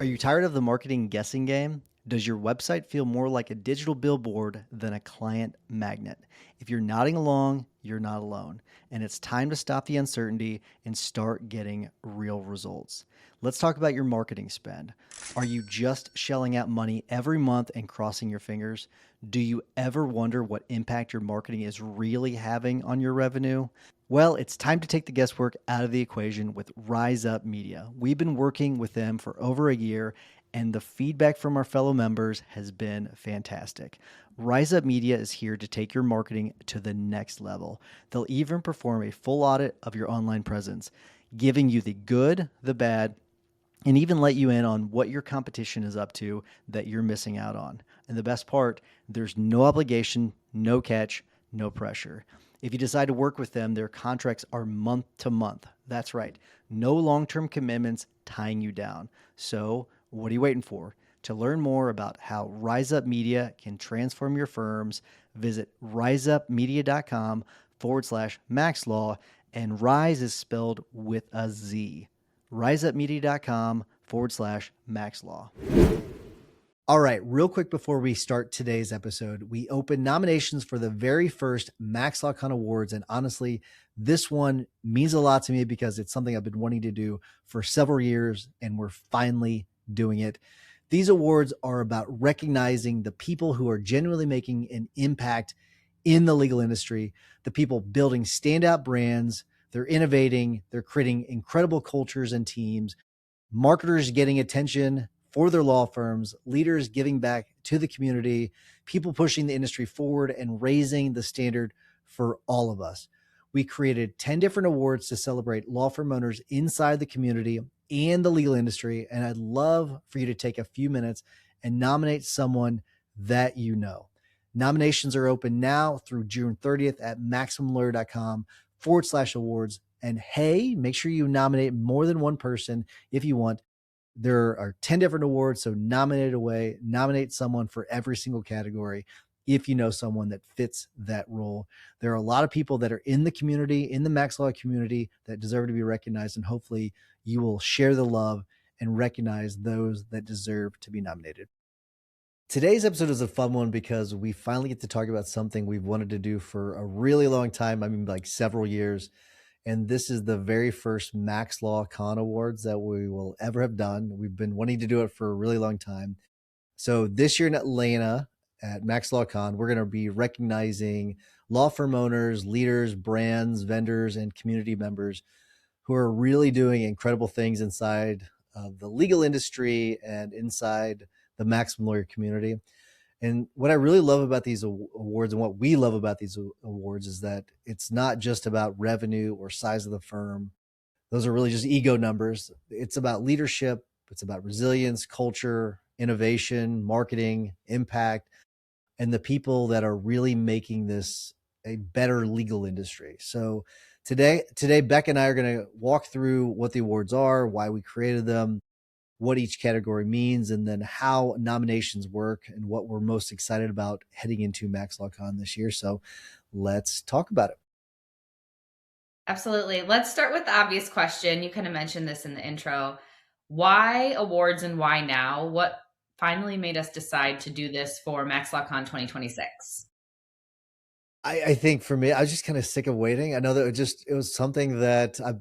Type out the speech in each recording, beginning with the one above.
Are you tired of the marketing guessing game? Does your website feel more like a digital billboard than a client magnet? If you're nodding along, you're not alone. And it's time to stop the uncertainty and start getting real results. Let's talk about your marketing spend. Are you just shelling out money every month and crossing your fingers? Do you ever wonder what impact your marketing is really having on your revenue? Well, it's time to take the guesswork out of the equation with Rise Up Media. We've been working with them for over a year, and the feedback from our fellow members has been fantastic. Rise Up Media is here to take your marketing to the next level. They'll even perform a full audit of your online presence, giving you the good, the bad, and even let you in on what your competition is up to that you're missing out on. And the best part, there's no obligation, no catch, no pressure. If you decide to work with them, their contracts are month to month. That's right. No long-term commitments tying you down. So what are you waiting for? To learn more about how Rise Up Media can transform your firms, visit riseupmedia.com/MaxLaw, and Rise is spelled with a Z. riseupmedia.com/MaxLaw. All right, real quick before we start today's episode, we opened nominations for the very first MaxLawCon Awards. And honestly, this one means a lot to me because it's something I've been wanting to do for several years, and we're finally doing it. These awards are about recognizing the people who are genuinely making an impact in the legal industry, the people building standout brands. They're innovating, they're creating incredible cultures and teams, marketers getting attention for their law firms, leaders giving back to the community, people pushing the industry forward and raising the standard for all of us. We created 10 different awards to celebrate law firm owners inside the community and the legal industry. And I'd love for you to take a few minutes and nominate someone that you know. Nominations are open now through June 30th at MaximumLawyer.com/awards. And hey, make sure you nominate more than one person if you want. There are 10 different awards, so nominate away. Nominate someone for every single category if you know someone that fits that role. There are a lot of people that are in the community, in the Max Law community, that deserve to be recognized, and hopefully you will share the love and recognize those that deserve to be nominated. Today's episode is a fun one because we finally get to talk about something we've wanted to do for a really long time. I mean, like several years. And this is the very first MaxLawCon Awards that we will ever have done. We've been wanting to do it for a really long time. So this year in Atlanta at MaxLawCon, we're going to be recognizing law firm owners, leaders, brands, vendors, and community members who are really doing incredible things inside of the legal industry and inside the Maximum Lawyer community. And what I really love about these awards, and what we love about these awards, is that it's not just about revenue or size of the firm. Those are really just ego numbers. It's about leadership. It's about resilience, culture, innovation, marketing, impact, and the people that are really making this a better legal industry. So today, Becca and I are going to walk through what the awards are, why we created them, what each category means, and then how nominations work and what we're most excited about heading into MaxLawCon this year. So let's talk about it. Absolutely. Let's start with the obvious question. You kind of mentioned this in the intro. Why awards and why now? What finally made us decide to do this for MaxLawCon 2026? I think for me, I was just kind of sick of waiting. I know that it was something that I've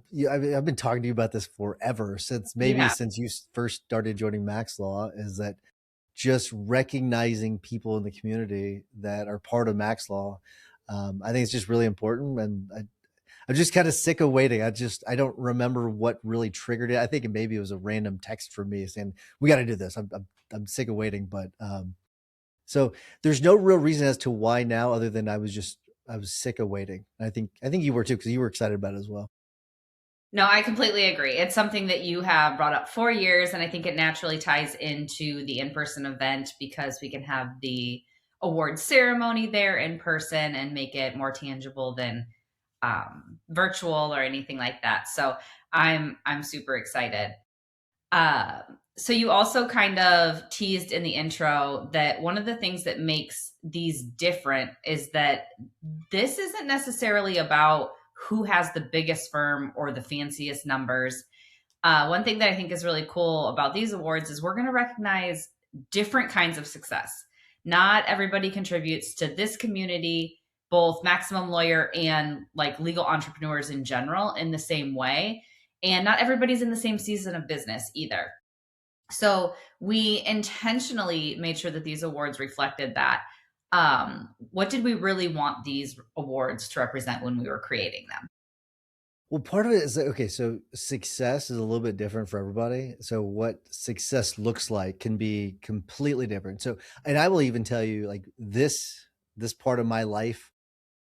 been talking to you about this forever, since you first started joining Max Law, is that just recognizing people in the community that are part of Max Law. I think it's just really important. And I'm just kind of sick of waiting. I don't remember what really triggered it. I think maybe it was a random text from me saying, we got to do this. I'm sick of waiting, but so there's no real reason as to why now, other than I was sick of waiting. I think you were too, because you were excited about it as well. No, I completely agree. It's something that you have brought up for years, and I think it naturally ties into the in-person event because we can have the award ceremony there in person and make it more tangible than virtual or anything like that. So I'm super excited. So you also kind of teased in the intro that one of the things that makes these different is that this isn't necessarily about who has the biggest firm or the fanciest numbers. One thing that I think is really cool about these awards is we're going to recognize different kinds of success. Not everybody contributes to this community, both maximum lawyer and like legal entrepreneurs in general, in the same way. And not everybody's in the same season of business either. So we intentionally made sure that these awards reflected that. What did we really want these awards to represent when we were creating them? Well, part of it is that, okay, so success is a little bit different for everybody. So what success looks like can be completely different. So, and I will even tell you, like, this part of my life,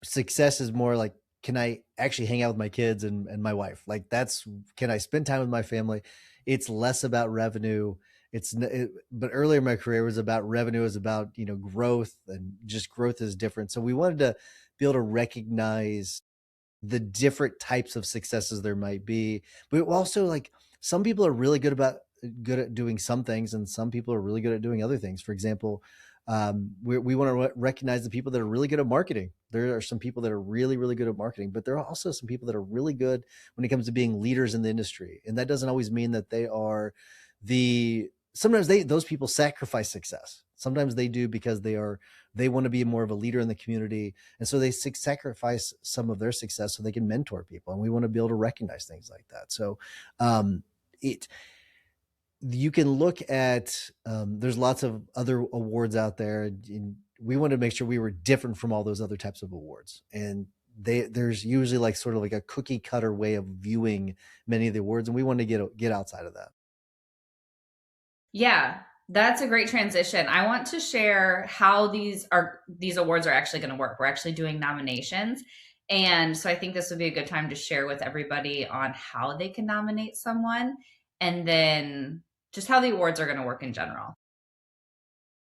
success is more like, can I actually hang out with my kids and my wife? Like, that's, can I spend time with my family? It's less about revenue. But earlier in my career was about revenue, is about, growth, and just growth is different. So we wanted to be able to recognize the different types of successes there might be. But also, like, some people are really good at doing some things, and some people are really good at doing other things. For example, we want to recognize the people that are really good at marketing. There are some people that are really, really good at marketing, but there are also some people that are really good when it comes to being leaders in the industry. And that doesn't always mean that they are sometimes those people sacrifice success. Sometimes they do because they want to be more of a leader in the community. And so they sacrifice some of their success so they can mentor people. And we want to be able to recognize things like that. So you can look at, there's lots of other awards out there. And we wanted to make sure we were different from all those other types of awards. And there's usually like sort of like a cookie cutter way of viewing many of the awards. And we wanted to get outside of that. Yeah, that's a great transition. I want to share how these awards are actually going to work. We're actually doing nominations. And so I think this would be a good time to share with everybody on how they can nominate someone, and then just how the awards are going to work in general.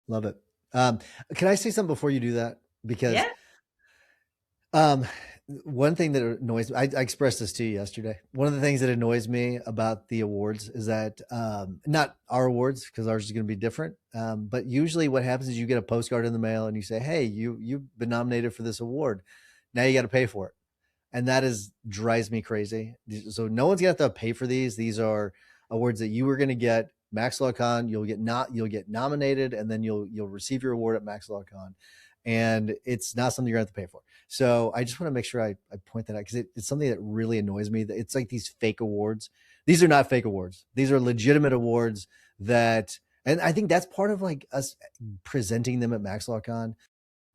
Love it. Can I say something before you do that? Because Yeah. One thing that annoys me, I expressed this to you yesterday. One of the things that annoys me about the awards is that, not our awards, because ours is going to be different. But usually what happens is you get a postcard in the mail and you say, hey, you've been nominated for this award. Now you got to pay for it. And that drives me crazy. So no one's going to have to pay for these. These are awards that you were going to get. MaxLawCon, you'll get nominated, and then you'll receive your award at MaxLawCon. And it's not something you're going to have to pay for. So I just want to make sure I point that out, because it's something that really annoys me. It's like these fake awards. These are not fake awards. These are legitimate awards and I think that's part of like us presenting them at MaxLawCon,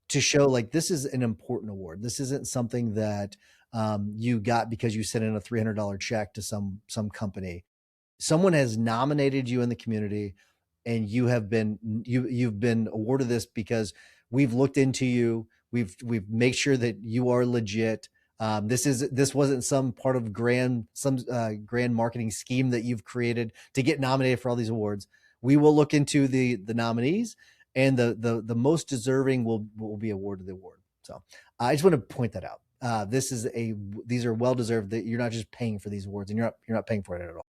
to show like this is an important award. This isn't something that you got because you sent in a $300 check to some company. Someone has nominated you in the community, and you've been awarded this because we've looked into you. We've made sure that you are legit. This wasn't some part of grand marketing scheme that you've created to get nominated for all these awards. We will look into the nominees, and the most deserving will be awarded the award. So I just want to point that out. These are well deserved. That you're not just paying for these awards, and you're not paying for it at all.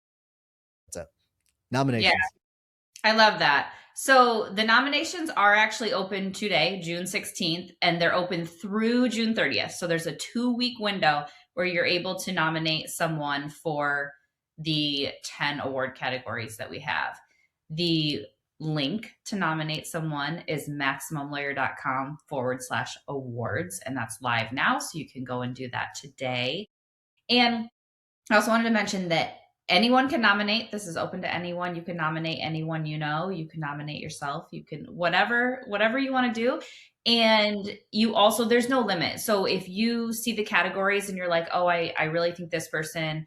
That's it. Yeah, Nominations. I love that. So the nominations are actually open today, June 16th, and they're open through June 30th. So there's a 2-week window where you're able to nominate someone for the 10 award categories that we have. The link to nominate someone is maximumlawyer.com/awards, and that's live now. So you can go and do that today. And I also wanted to mention that anyone can nominate. This is open to anyone. You can nominate anyone you know. You can nominate yourself. You can whatever you want to do. And there's no limit. So if you see the categories and you're like, oh, I really think this person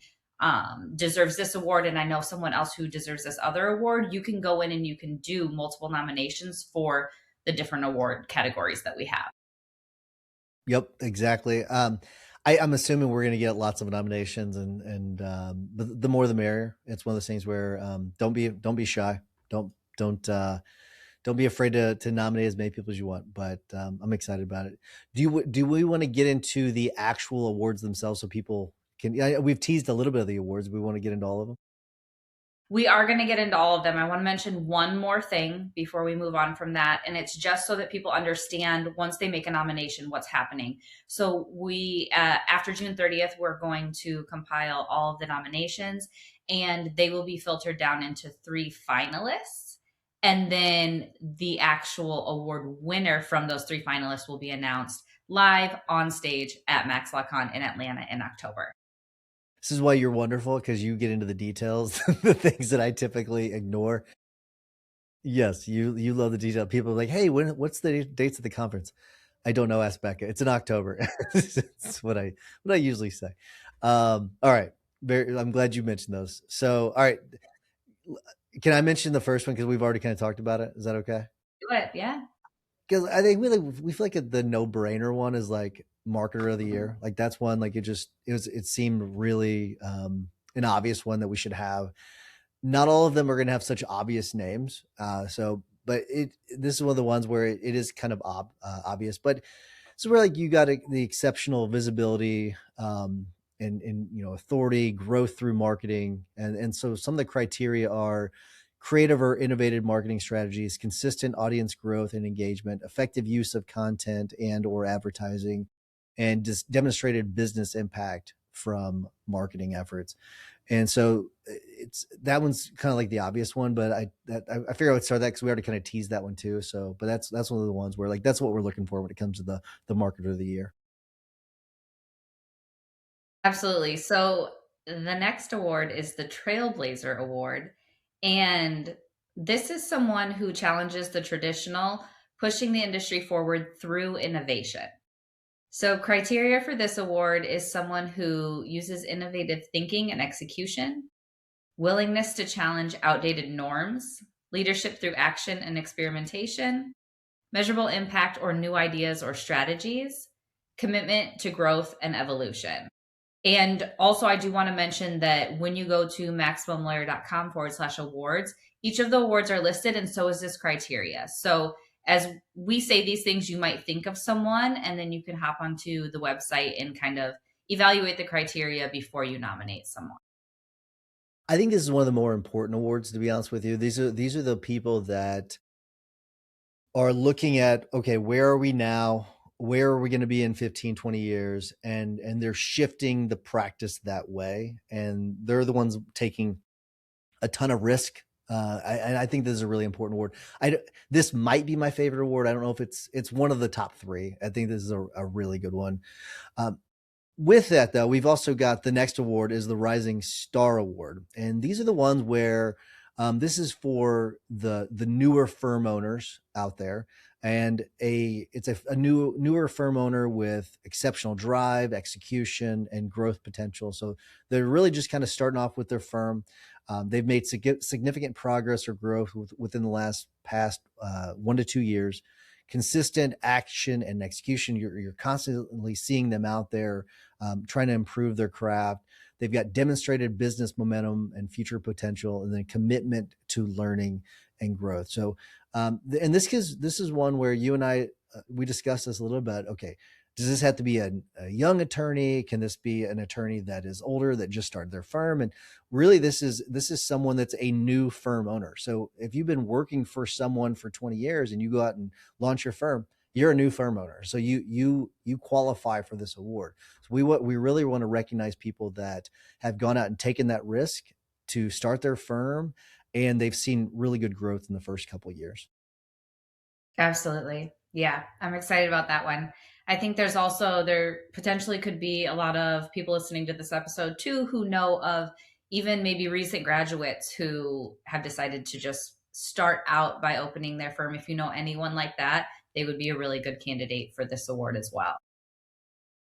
deserves this award, and I know someone else who deserves this other award, you can go in and you can do multiple nominations for the different award categories that we have. Yep, exactly. I'm assuming we're going to get lots of nominations, and the more the merrier. It's one of those things where don't be shy. Don't be afraid to nominate as many people as you want. But I'm excited about it. Do we want to get into the actual awards themselves so people can? We've teased a little bit of the awards. We want to get into all of them. We are going to get into all of them. I want to mention one more thing before we move on from that. And it's just so that people understand once they make a nomination, what's happening. So after June 30th, we're going to compile all of the nominations. and they will be filtered down into 3 finalists. And then the actual award winner from those 3 finalists will be announced live on stage at MaxLawCon in Atlanta in October. This is why you're wonderful, because you get into the details, the things that I typically ignore. Yes, you love the detail. People are like, hey, what's the dates of the conference? I don't know. Ask Becca. It's in October. That's what I usually say. All right. I'm glad you mentioned those. So, all right. Can I mention the first one because we've already kind of talked about it? Is that okay? Do it, yeah. Because I think we feel like the no brainer one is like marketer of the year. Like that's one like it seemed really an obvious one that we should have. Not all of them are going to have such obvious names. But this is one of the ones where it is kind of obvious. But so where like you got the exceptional visibility and authority, growth through marketing, and so some of the criteria are creative or innovative marketing strategies, consistent audience growth and engagement, effective use of content and or advertising, and just demonstrated business impact from marketing efforts. And so that one's kind of like the obvious one, but I figure I would start that because we already kind of teased that one too. So, but that's one of the ones where like that's what we're looking for when it comes to the marketer of the year. Absolutely. So the next award is the Trailblazer Award. And this is someone who challenges the traditional, pushing the industry forward through innovation. So, criteria for this award is someone who uses innovative thinking and execution, willingness to challenge outdated norms, leadership through action and experimentation, measurable impact or new ideas or strategies, commitment to growth and evolution. And also, I do want to mention that when you go to maximumlawyer.com/awards, each of the awards are listed, and so is this criteria. So, as we say these things, you might think of someone, and then you can hop onto the website and kind of evaluate the criteria before you nominate someone. I think this is one of the more important awards, to be honest with you. These are the people that are looking at, okay, where are we now? Where are we going to be in 15, 20 years? And they're shifting the practice that way. And they're the ones taking a ton of risk. I think this is a really important award. This might be my favorite award. I don't know if it's one of the top 3. I think this is a really good one. With that, though, we've also got the next award is the Rising Star Award. And these are the ones where this is for the newer firm owners out there. And it's a newer firm owner with exceptional drive, execution, and growth potential. So they're really just kind of starting off with their firm. They've made significant progress or growth within the past 1 to 2 years. Consistent action and execution. You're constantly seeing them out there trying to improve their craft. They've got demonstrated business momentum and future potential, and then commitment to learning and growth. So, and this is one where you and I we discussed this a little bit. Okay, does this have to be a young attorney? Can this be an attorney that is older that just started their firm? And really, this is someone that's a new firm owner. So if you've been working for someone for 20 years and you go out and launch your firm, you're a new firm owner. So you qualify for this award. So we really want to recognize people that have gone out and taken that risk to start their firm, and they've seen really good growth in the first couple of years. Absolutely. Yeah, I'm excited about that one. I think there potentially could be a lot of people listening to this episode too who know of even maybe recent graduates who have decided to just start out by opening their firm. If you know anyone like that, they would be a really good candidate for this award as well.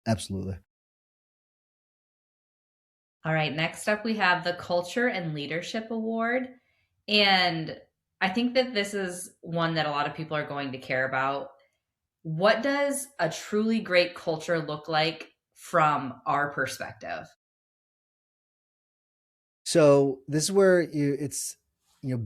Absolutely. All right, next up we have the Culture and Leadership Award. And I think that this is one that a lot of people are going to care about. What does a truly great culture look like from our perspective? So this is where it's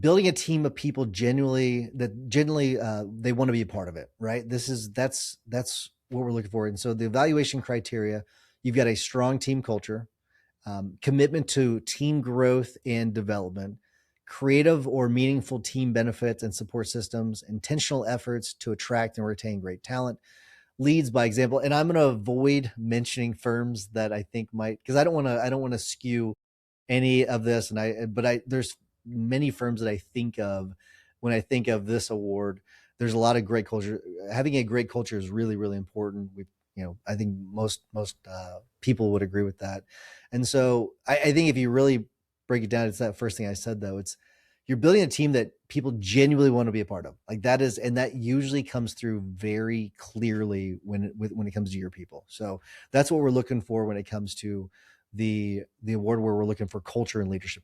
building a team of people genuinely they want to be a part of it, right? That's what we're looking for. And so the evaluation criteria, you've got a strong team culture, commitment to team growth and development, creative or meaningful team benefits and support systems, intentional efforts to attract and retain great talent, leads by example. And I'm going to avoid mentioning firms that I think might, because I don't want to skew any of this, but there's many firms that I think of when I think of this award. There's a lot of great culture. Having a great culture is really, really important. I think most people would agree with that. And so I think if you really break it down, it's that first thing I said, though. It's you're building a team that people genuinely want to be a part of. Like that is, and that usually comes through very clearly when it comes to your people. So that's what we're looking for when it comes to the award, where we're looking for culture and leadership.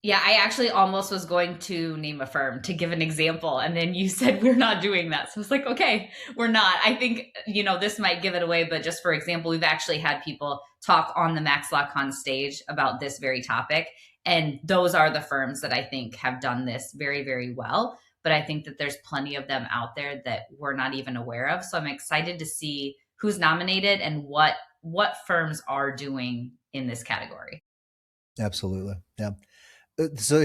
Yeah, I actually almost was going to name a firm to give an example, and then you said we're not doing that. So I was like, okay, we're not. I think, this might give it away, but just for example, we've actually had people talk on the MaxLawCon stage about this very topic. And those are the firms that I think have done this very, very well. But I think that there's plenty of them out there that we're not even aware of. So I'm excited to see who's nominated and what firms are doing in this category. Absolutely. Yeah. So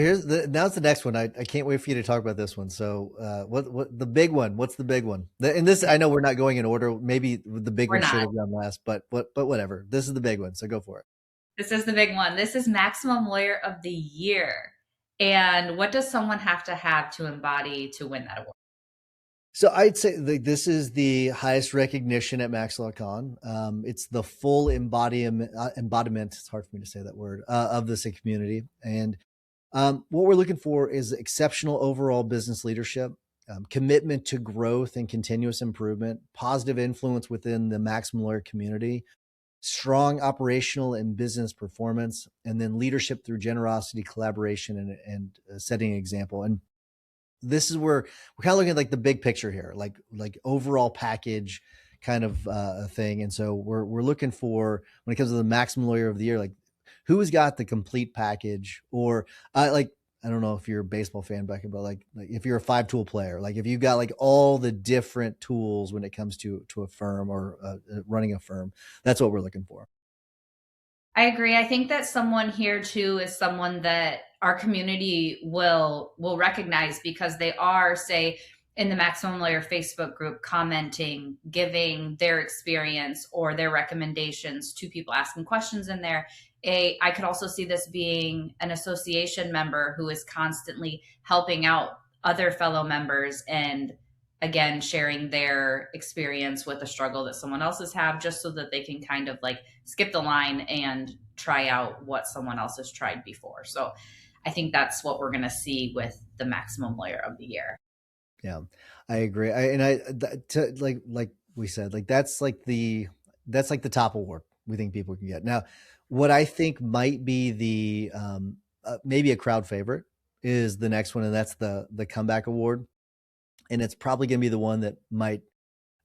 now it's the next one. I can't wait for you to talk about this one. So what the big one? What's the big one? And this, I know we're not going in order. Maybe the big We're one should not. have gone last, but whatever. This is the big one. So go for it. This is the big one. This is Maximum Lawyer of the Year. And what does someone have to embody to win that award? So I'd say this is the highest recognition at MaxLawCon. It's the full embodiment. It's hard for me to say that word, of this community. And what we're looking for is exceptional overall business leadership, commitment to growth and continuous improvement, positive influence within the maximum lawyer community, strong operational and business performance, and then leadership through generosity, collaboration, and setting an example. And this is where we're kind of looking at like the big picture here, like overall package kind of thing. And so we're looking for, when it comes to the maximum lawyer of the year, like who has got the complete package, or I don't know if you're a baseball fan, Becca, but like if you're a 5-tool player, like if you've got like all the different tools when it comes to a firm or running a firm, that's what we're looking for. I agree. I think that someone here too is someone that our community will recognize because they are, say, in the Maximum Lawyer Facebook group, commenting, giving their experience or their recommendations to people, asking questions in there. I could also see this being an association member who is constantly helping out other fellow members and again sharing their experience with a struggle that someone else has had, just so that they can kind of like skip the line and try out what someone else has tried before. So I think that's what we're going to see with the Maximum Lawyer of the Year. Yeah, I agree. Like we said, like that's like the top award we think people can get. Now, what I think might be the maybe a crowd favorite is the next one, and that's the comeback award. And it's probably going to be the one that might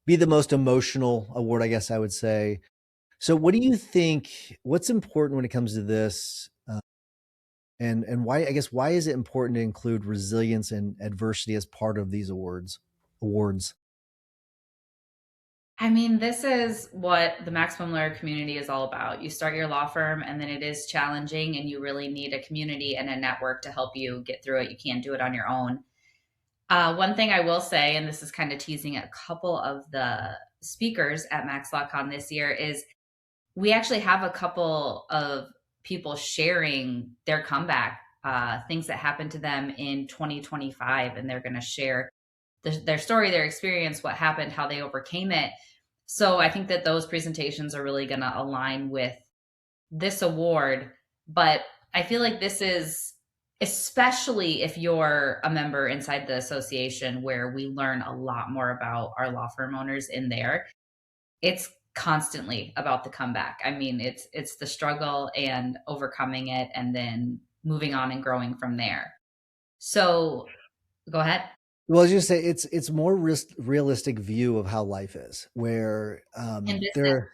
be the most emotional award, I guess I would say. So what do you think, what's important when it comes to this? And why, I guess, why is it important to include resilience and adversity as part of these awards? I mean, this is what the Maximum Lawyer community is all about. You start your law firm and then it is challenging and you really need a community and a network to help you get through it. You can't do it on your own. One thing I will say, and this is kind of teasing a couple of the speakers at MaxLawCon this year, is we actually have a couple of people sharing their comeback, things that happened to them in 2025, and they're going to share their story, their experience, what happened, how they overcame it. So I think that those presentations are really going to align with this award. But I feel like this is, especially if you're a member inside the association, where we learn a lot more about our law firm owners in there. It's constantly about the comeback. I mean, it's the struggle and overcoming it and then moving on and growing from there. So go ahead. Well, I was just say it's more realistic view of how life is, where In business.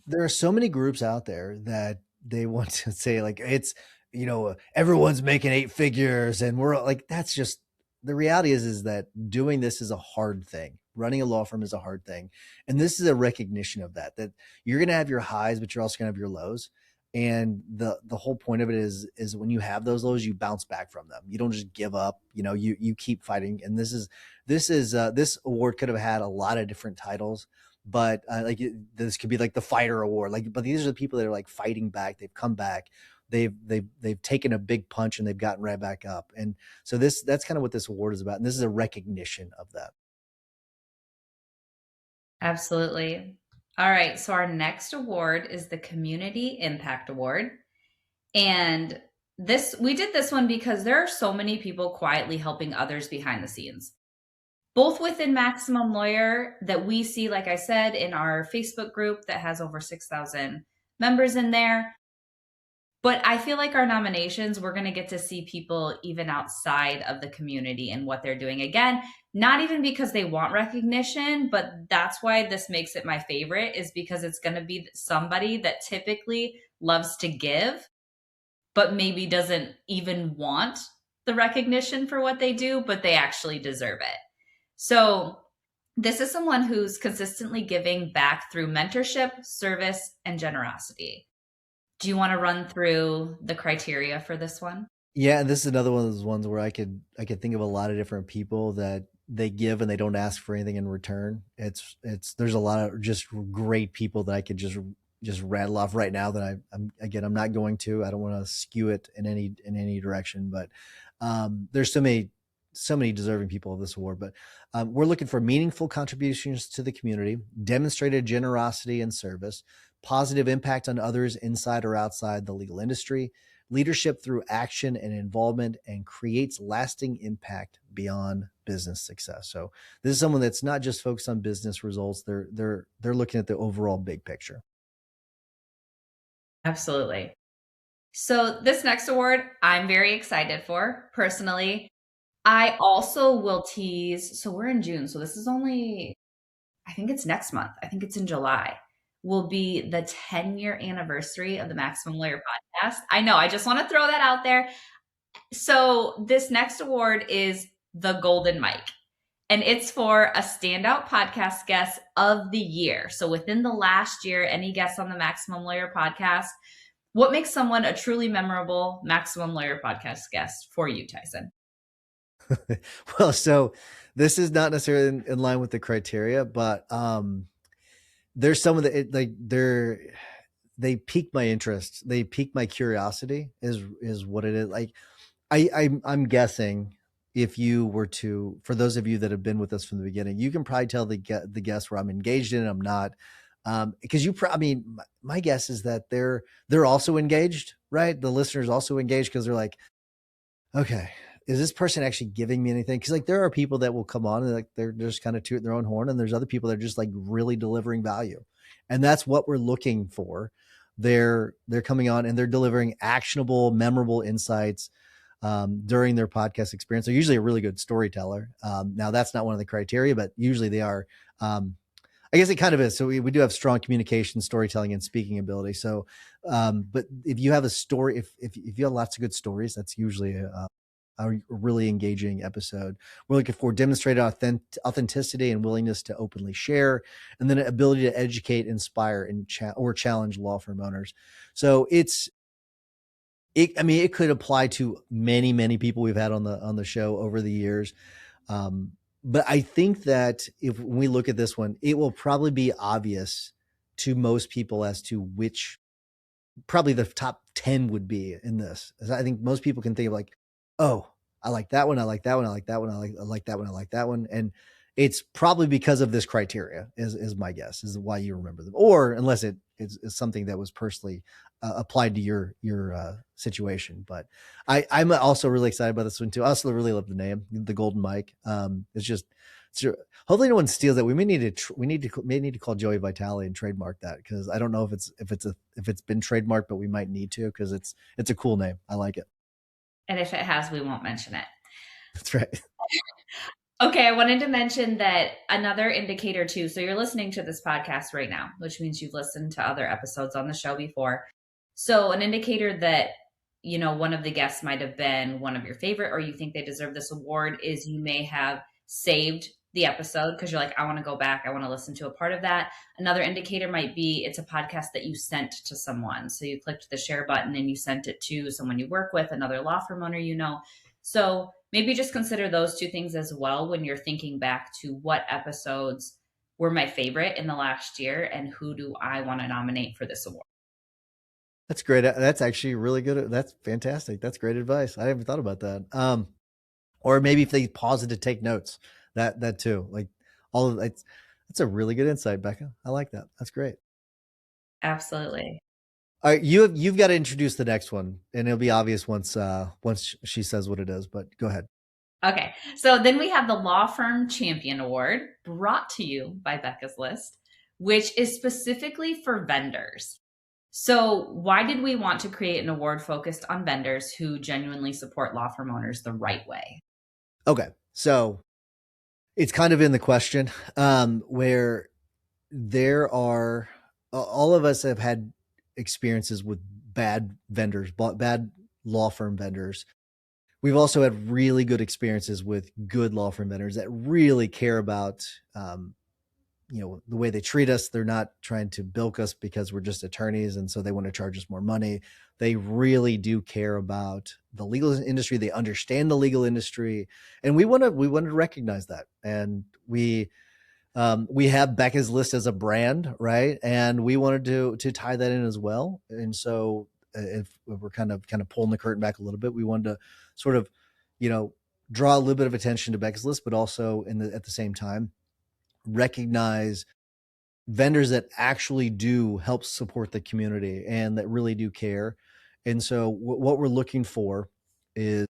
there are so many groups out there that they want to say like it's, everyone's making 8 figures and we're like, that's just, the reality is that doing this is a hard thing. Running a law firm is a hard thing. And this is a recognition of that you're going to have your highs, but you're also going to have your lows. And the whole point of it is when you have those lows, you bounce back from them. You don't just give up, you keep fighting. And this award could have had a lot of different titles, but this could be like the fighter award. But these are the people that are like fighting back. They've come back. They've taken a big punch and they've gotten right back up. And so that's kind of what this award is about. And this is a recognition of that. Absolutely. All right. So our next award is the Community Impact Award. And we did this one because there are so many people quietly helping others behind the scenes, both within Maximum Lawyer that we see, like I said, in our Facebook group that has over 6,000 members in there. But I feel like our nominations, we're going to get to see people even outside of the community and what they're doing. Again, not even because they want recognition, but that's why this makes it my favorite, is because it's going to be somebody that typically loves to give, but maybe doesn't even want the recognition for what they do, but they actually deserve it. So this is someone who's consistently giving back through mentorship, service, and generosity. Do you want to run through the criteria for this one? Yeah, and this is another one of those ones where I could think of a lot of different people that they give and they don't ask for anything in return. There's a lot of just great people that I could just rattle off right now that I'm not going to. I don't want to skew it in any direction, but there's so many deserving people of this award. But we're looking for meaningful contributions to the community, demonstrated generosity and service, positive impact on others inside or outside the legal industry, leadership through action and involvement, and creates lasting impact beyond business success. So this is someone that's not just focused on business results. They're looking at the overall big picture. Absolutely. So this next award, I'm very excited for personally. I also will tease. So we're in June. So this is only, I think it's next month. I think it's in July. Will be the 10-year anniversary of the Maximum Lawyer podcast. I know, I just want to throw that out there. So this next award is the Golden Mic, and it's for a standout podcast guest of the year. So within the last year, any guests on the Maximum Lawyer podcast, what makes someone a truly memorable Maximum Lawyer podcast guest for you, Tyson? Well, so this is not necessarily in line with the criteria, but there's some of they pique my interest. They pique my curiosity is what it is. Like I'm guessing if you were to, for those of you that have been with us from the beginning, you can probably tell the guests where I'm engaged in, I'm not. Because my guess is that they're also engaged, right? The listeners also engaged because they're like, okay, is this person actually giving me anything? Because like there are people that will come on and like they're just kind of tooting their own horn, and there's other people that are just like really delivering value, and that's what we're looking for. They're coming on and they're delivering actionable, memorable insights during their podcast experience. They're usually a really good storyteller. Now that's not one of the criteria, but usually they are. I guess it kind of is. So we do have strong communication, storytelling, and speaking ability. So, but if you have a story, if you have lots of good stories, that's usually a really engaging episode. We're looking for demonstrated authenticity and willingness to openly share, and then an ability to educate, inspire, and or challenge law firm owners. So it could apply to many people we've had on the show over the years. But I think that when we look at this one, it will probably be obvious to most people as to which probably the top 10 would be in this. I think most people can think of like, oh, I like that one. I like that one. I like that one. I like that one. I like that one. And it's probably because of this criteria is my guess, is why you remember them, or unless it's something that was personally applied to your situation. But I'm also really excited about this one too. I also really love the name, the Golden Mic. Hopefully no one steals it. We may need to call Joey Vitale and trademark that, because I don't know if it's been trademarked, but we might need to, because it's a cool name. I like it. And if it has, we won't mention it. That's right. Okay, I wanted to mention that another indicator too. So you're listening to this podcast right now, which means you've listened to other episodes on the show before. So an indicator that, one of the guests might have been one of your favorite, or you think they deserve this award, is you may have saved the episode because you're like, I want to go back. I want to listen to a part of that. Another indicator might be it's a podcast that you sent to someone. So you clicked the share button and you sent it to someone you work with, another law firm owner, So maybe just consider those two things as well when you're thinking back to what episodes were my favorite in the last year, and who do I want to nominate for this award. That's great. That's actually really good. That's fantastic. That's great advice. I haven't thought about that. Or maybe if they pause it to take notes, that too. Like all of that's a really good insight, Becca. I like that. That's great. Absolutely. All right, you've got to introduce the next one, and it'll be obvious once she says what it is. But go ahead. Okay, so then we have the Law Firm Champion Award, brought to you by BeccasList, which is specifically for vendors. So, why did we want to create an award focused on vendors who genuinely support law firm owners the right way? Okay, so it's kind of in the question where there are all of us have had experiences with bad vendors, bad law firm vendors. We've also had really good experiences with good law firm vendors that really care about the way they treat us. They're not trying to bilk us because we're just attorneys and so they want to charge us more money. They really do care about the legal industry. They understand the legal industry, and we want to recognize that. And we have Becca's List as a brand, right? And we wanted to tie that in as well. And so if we're kind of pulling the curtain back a little bit, we wanted to sort of, draw a little bit of attention to Becca's List, but also at the same time recognize vendors that actually do help support the community and that really do care. And so what we're looking for is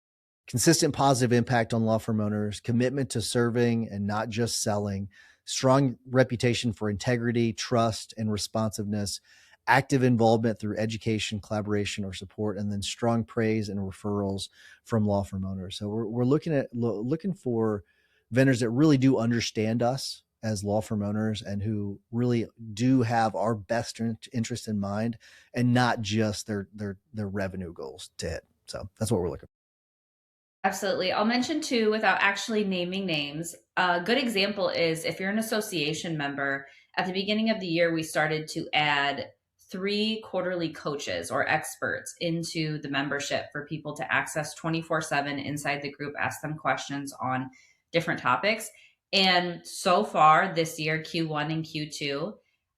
consistent positive impact on law firm owners, commitment to serving and not just selling, strong reputation for integrity, trust, and responsiveness, active involvement through education, collaboration, or support, and then strong praise and referrals from law firm owners. So we're looking for vendors that really do understand us as law firm owners and who really do have our best interest in mind and not just their revenue goals to hit. So that's what we're looking for. Absolutely. I'll mention too, without actually naming names, a good example is if you're an association member, at the beginning of the year, we started to add 3 quarterly coaches or experts into the membership for people to access 24/7 inside the group, ask them questions on different topics. And so far this year, Q1 and Q2,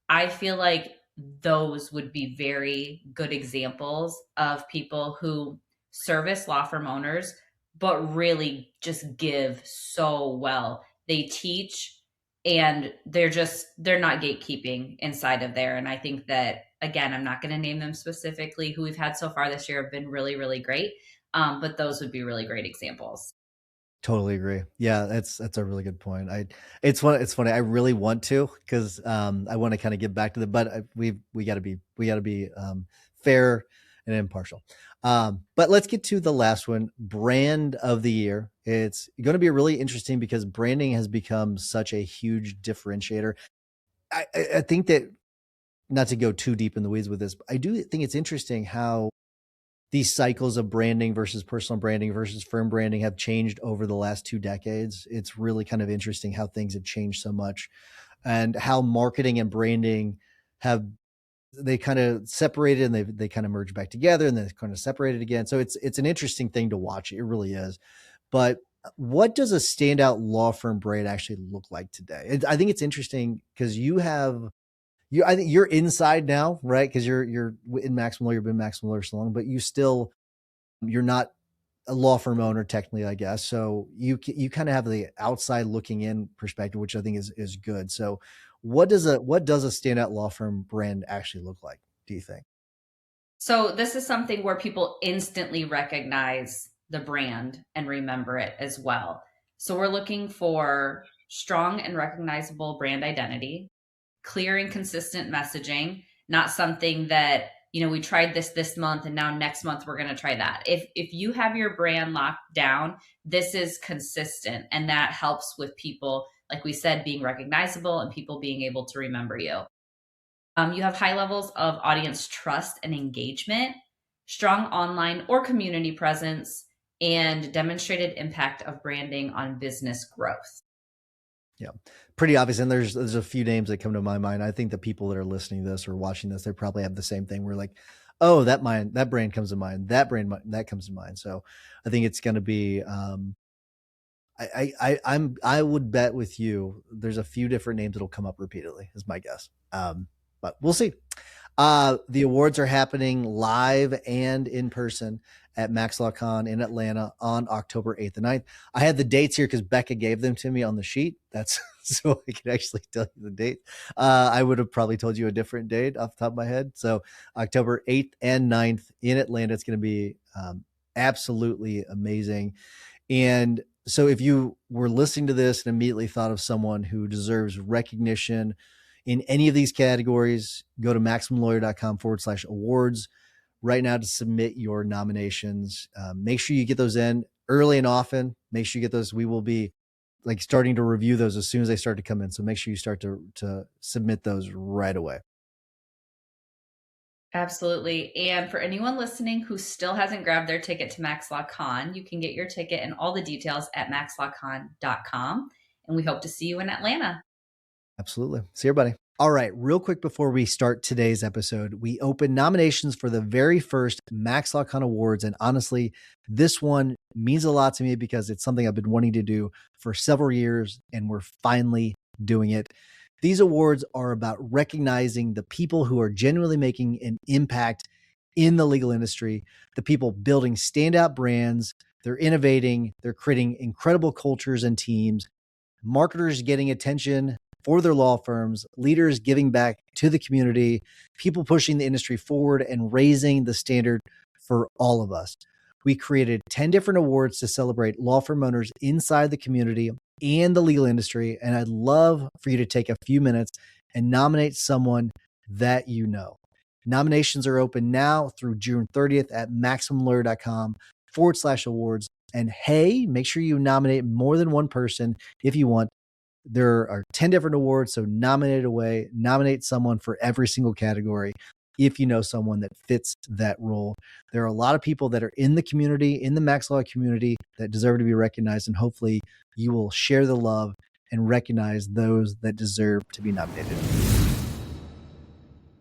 I feel like those would be very good examples of people who service law firm owners but really just give so well. They teach and they're not gatekeeping inside of there. And I think that, again, I'm not going to name them specifically. Who we've had so far this year have been really, really great. But those would be really great examples. Totally agree. Yeah, that's a really good point. It's funny. I really want to because I want to kind of get back to but we got to be fair and impartial. But let's get to the last one, brand of the year. It's going to be really interesting because branding has become such a huge differentiator. I think that, not to go too deep in the weeds with this, but I do think it's interesting how these cycles of branding versus personal branding versus firm branding have changed over the last 2 decades. It's really kind of interesting how things have changed so much and how marketing and branding they kind of separated and they kind of merged back together and then kind of separated again. So it's an interesting thing to watch. It really is. But what does a standout law firm brand actually look like today? I think it's interesting because I think you're inside now, right? Because you're in Max Miller, you've been Max Miller so long, but you're not a law firm owner technically, I guess. So you kind of have the outside looking in perspective, which I think is good. So what does a standout law firm brand actually look like, do you think? So this is something where people instantly recognize the brand and remember it as well. So we're looking for strong and recognizable brand identity, clear and consistent messaging, not something that, we tried this month and now next month we're going to try that. If you have your brand locked down, this is consistent and that helps with people, like we said, being recognizable and people being able to remember you. You have high levels of audience trust and engagement, strong online or community presence, and demonstrated impact of branding on business growth. Yeah, pretty obvious. And there's a few names that come to my mind. I think the people that are listening to this or watching this, they probably have the same thing. We're like, oh, that brand comes to mind. That brand that comes to mind. So I think it's going to be I would bet with you there's a few different names that'll come up repeatedly, is my guess. But we'll see. The awards are happening live and in person at MaxLawCon in Atlanta on October 8th and 9th. I had the dates here because Becca gave them to me on the sheet. That's so I can actually tell you the date. I would have probably told you a different date off the top of my head. So October 8th and 9th in Atlanta. It's going to be absolutely amazing. And so if you were listening to this and immediately thought of someone who deserves recognition in any of these categories, go to MaximumLawyer.com/awards right now to submit your nominations. Make sure you get those in early and often. Make sure you get those. We will be like starting to review those as soon as they start to come in. So make sure you start to submit those right away. Absolutely. And for anyone listening who still hasn't grabbed their ticket to MaxLawCon, you can get your ticket and all the details at MaxLawCon.com. And we hope to see you in Atlanta. Absolutely. See you, buddy. All right. Real quick before we start today's episode, we opened nominations for the very first MaxLawCon Awards. And honestly, this one means a lot to me because it's something I've been wanting to do for several years, and we're finally doing it. These awards are about recognizing the people who are genuinely making an impact in the legal industry, the people building standout brands, they're innovating, they're creating incredible cultures and teams, marketers getting attention for their law firms, leaders giving back to the community, people pushing the industry forward and raising the standard for all of us. We created 10 different awards to celebrate law firm owners inside the community and the legal industry. And I'd love for you to take a few minutes and nominate someone that you know. Nominations are open now through June 30th at MaximumLawyer.com/awards. And hey, make sure you nominate more than one person if you want. There are 10 different awards, so nominate away. Nominate someone for every single category if you know someone that fits that role. There are a lot of people that are in the community, in the Max Law community, that deserve to be recognized, and hopefully you will share the love and recognize those that deserve to be nominated.